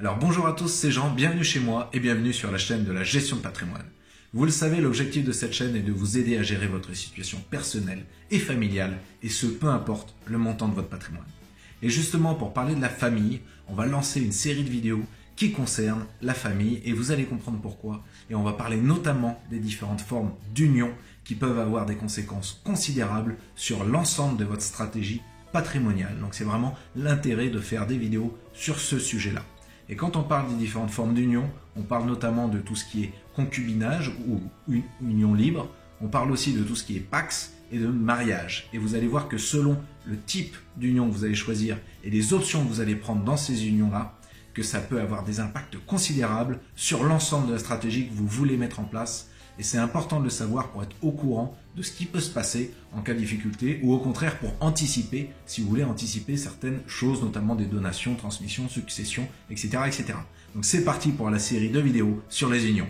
Alors bonjour à tous, c'est Jean, bienvenue chez moi et bienvenue sur la chaîne de la gestion de patrimoine. Vous le savez, l'objectif de cette chaîne est de vous aider à gérer votre situation personnelle et familiale, et ce peu importe le montant de votre patrimoine. Et justement, pour parler de la famille, on va lancer une série de vidéos qui concernent la famille et vous allez comprendre pourquoi. Et on va parler notamment des différentes formes d'union qui peuvent avoir des conséquences considérables sur l'ensemble de votre stratégie patrimoniale. Donc c'est vraiment l'intérêt de faire des vidéos sur ce sujet-là. Et quand on parle des différentes formes d'union, on parle notamment de tout ce qui est concubinage ou union libre, on parle aussi de tout ce qui est pax et de mariage. Et vous allez voir que selon le type d'union que vous allez choisir et les options que vous allez prendre dans ces unions-là, que ça peut avoir des impacts considérables sur l'ensemble de la stratégie que vous voulez mettre en place. Et c'est important de le savoir pour être au courant de ce qui peut se passer en cas de difficulté ou au contraire pour anticiper, si vous voulez anticiper certaines choses, notamment des donations, transmissions, successions, etc. etc. Donc c'est parti pour la série de vidéos sur les unions.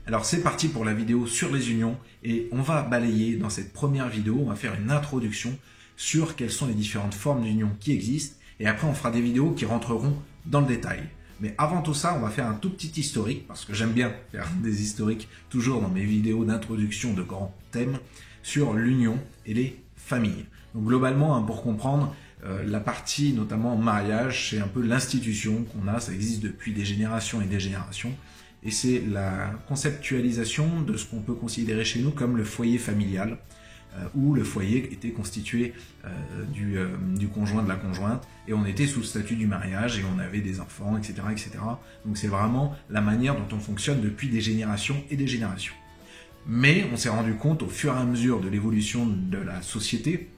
Alors c'est parti pour la vidéo sur les unions et on va balayer dans cette première vidéo, on va faire une introduction sur quelles sont les différentes formes d'union qui existent et après on fera des vidéos qui rentreront dans le détail. Mais avant tout ça, on va faire un tout petit historique, parce que j'aime bien faire des historiques toujours dans mes vidéos d'introduction de grands thèmes, sur l'union et les familles. Donc globalement, pour comprendre, la partie notamment mariage, c'est un peu l'institution qu'on a, ça existe depuis des générations et des générations, et c'est la conceptualisation de ce qu'on peut considérer chez nous comme le foyer familial, où le foyer était constitué du conjoint, de la conjointe, et on était sous le statut du mariage, et on avait des enfants, etc. etc. Donc c'est vraiment la manière dont on fonctionne depuis des générations et des générations. Mais on s'est rendu compte au fur et à mesure de l'évolution de la société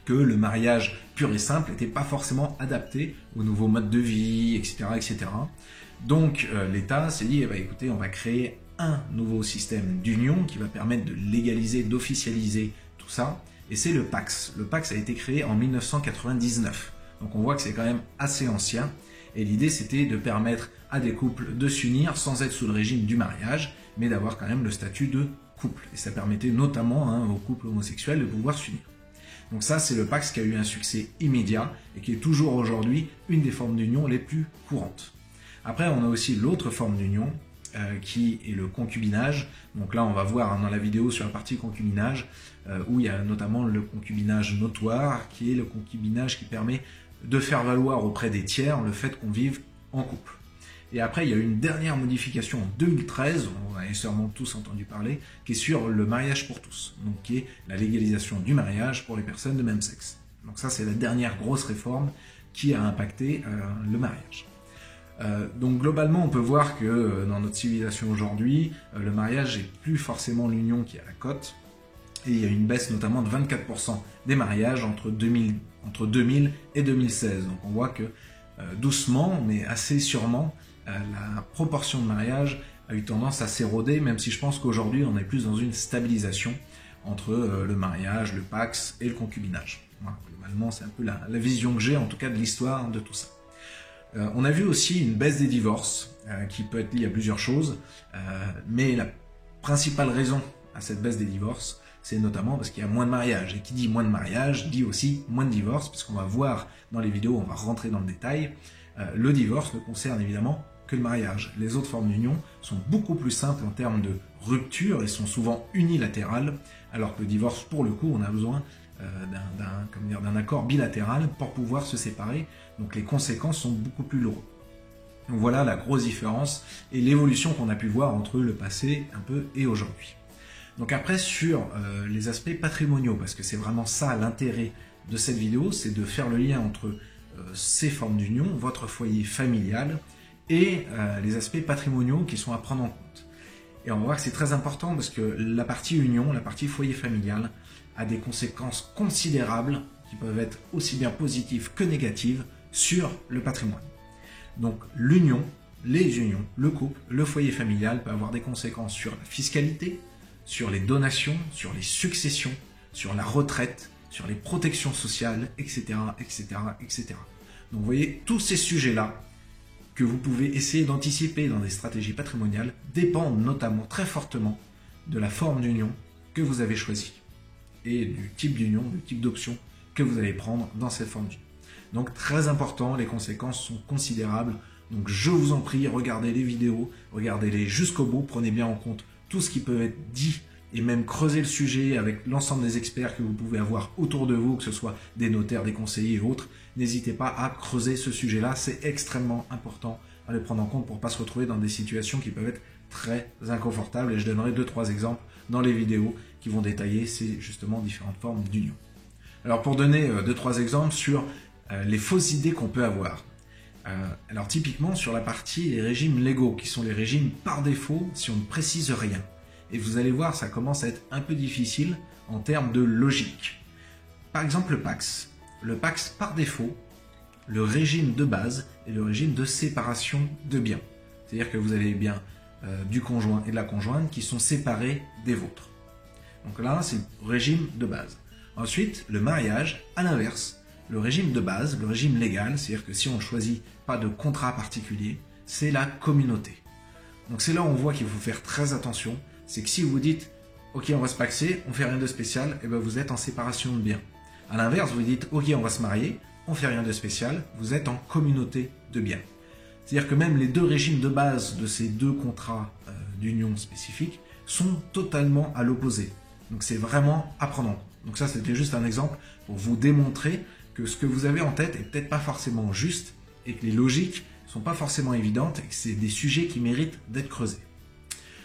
que le mariage pur et simple n'était pas forcément adapté aux nouveaux modes de vie, etc. etc. Donc l'État s'est dit, écoutez, on va créer un nouveau système d'union qui va permettre de légaliser, d'officialiser tout ça, et c'est le PACS. Le PACS a été créé en 1999, donc on voit que c'est quand même assez ancien, et l'idée c'était de permettre à des couples de s'unir sans être sous le régime du mariage, mais d'avoir quand même le statut de couple, et ça permettait notamment aux couples homosexuels de pouvoir s'unir. Donc ça, c'est le PACS qui a eu un succès immédiat, et qui est toujours aujourd'hui une des formes d'union les plus courantes. Après, on a aussi l'autre forme d'union, qui est le concubinage. Donc là, on va voir dans la vidéo sur la partie concubinage, où il y a notamment le concubinage notoire, qui est le concubinage qui permet de faire valoir auprès des tiers le fait qu'on vive en couple. Et après, il y a eu une dernière modification en 2013, on en a sûrement tous entendu parler, qui est sur le mariage pour tous, donc qui est la légalisation du mariage pour les personnes de même sexe. Donc ça, c'est la dernière grosse réforme qui a impacté le mariage. Donc globalement, on peut voir que dans notre civilisation aujourd'hui, le mariage n'est plus forcément l'union qui est à la cote, et il y a une baisse notamment de 24% des mariages entre 2000 et 2016. Donc on voit que doucement, mais assez sûrement, la proportion de mariages a eu tendance à s'éroder, même si je pense qu'aujourd'hui on est plus dans une stabilisation entre le mariage, le PACS et le concubinage. Voilà, globalement, c'est un peu la vision que j'ai en tout cas de l'histoire de tout ça. On a vu aussi une baisse des divorces, qui peut être liée à plusieurs choses, mais la principale raison à cette baisse des divorces, c'est notamment parce qu'il y a moins de mariages. Et qui dit moins de mariages, dit aussi moins de divorces, puisqu'on va voir dans les vidéos, on va rentrer dans le détail, le divorce ne concerne évidemment que le mariage. Les autres formes d'union sont beaucoup plus simples en termes de rupture et sont souvent unilatérales, alors que le divorce, pour le coup, on a besoin d'un accord bilatéral pour pouvoir se séparer, donc les conséquences sont beaucoup plus lourdes. Donc voilà la grosse différence et l'évolution qu'on a pu voir entre le passé un peu et aujourd'hui. Donc après sur les aspects patrimoniaux, parce que c'est vraiment ça l'intérêt de cette vidéo, c'est de faire le lien entre ces formes d'union, votre foyer familial et les aspects patrimoniaux qui sont à prendre en compte. Et on va voir que c'est très important parce que la partie union, la partie foyer familial, a des conséquences considérables qui peuvent être aussi bien positives que négatives sur le patrimoine. Donc l'union, les unions, le couple, le foyer familial peut avoir des conséquences sur la fiscalité, sur les donations, sur les successions, sur la retraite, sur les protections sociales, etc., etc., etc. Donc vous voyez, tous ces sujets-là que vous pouvez essayer d'anticiper dans des stratégies patrimoniales dépendent notamment très fortement de la forme d'union que vous avez choisie et du type d'union, du type d'option que vous allez prendre dans cette forme d'union. Donc très important, les conséquences sont considérables. Donc je vous en prie, regardez les vidéos, regardez-les jusqu'au bout, prenez bien en compte tout ce qui peut être dit et même creuser le sujet avec l'ensemble des experts que vous pouvez avoir autour de vous, que ce soit des notaires, des conseillers et autres. N'hésitez pas à creuser ce sujet-là, c'est extrêmement important à le prendre en compte pour ne pas se retrouver dans des situations qui peuvent être très inconfortables. Et je donnerai 2-3 exemples dans les vidéos qui vont détailler ces justement différentes formes d'union. Alors pour donner 2-3 exemples sur les fausses idées qu'on peut avoir. Alors typiquement sur la partie les régimes légaux, qui sont les régimes par défaut si on ne précise rien. Et vous allez voir, ça commence à être un peu difficile en termes de logique. Par exemple le PACS. Le PACS par défaut, le régime de base est le régime de séparation de biens. C'est-à-dire que vous avez les biens du conjoint et de la conjointe qui sont séparés des vôtres. Donc là, c'est le régime de base. Ensuite, le mariage, à l'inverse. Le régime de base, le régime légal, c'est-à-dire que si on ne choisit pas de contrat particulier, c'est la communauté. Donc c'est là où on voit qu'il faut faire très attention. C'est que si vous dites « Ok, on va se paxer, on fait rien de spécial », et ben vous êtes en séparation de biens. À l'inverse, vous dites « Ok, on va se marier, on fait rien de spécial », vous êtes en communauté de biens. C'est-à-dire que même les deux régimes de base de ces deux contrats d'union spécifiques sont totalement à l'opposé. Donc c'est vraiment à prendre en compte. Donc ça, c'était juste un exemple pour vous démontrer que ce que vous avez en tête est peut-être pas forcément juste et que les logiques sont pas forcément évidentes et que c'est des sujets qui méritent d'être creusés.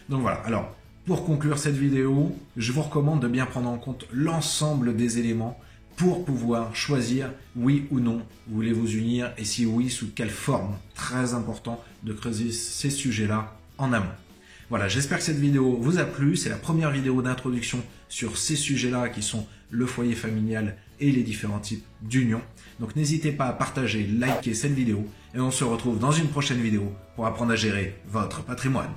Donc voilà, alors pour conclure cette vidéo, je vous recommande de bien prendre en compte l'ensemble des éléments pour pouvoir choisir oui ou non vous voulez vous unir et si oui, sous quelle forme. Très important de creuser ces sujets-là en amont. Voilà, j'espère que cette vidéo vous a plu. C'est la première vidéo d'introduction sur ces sujets-là qui sont le foyer familial et les différents types d'union. Donc n'hésitez pas à partager, liker cette vidéo et on se retrouve dans une prochaine vidéo pour apprendre à gérer votre patrimoine.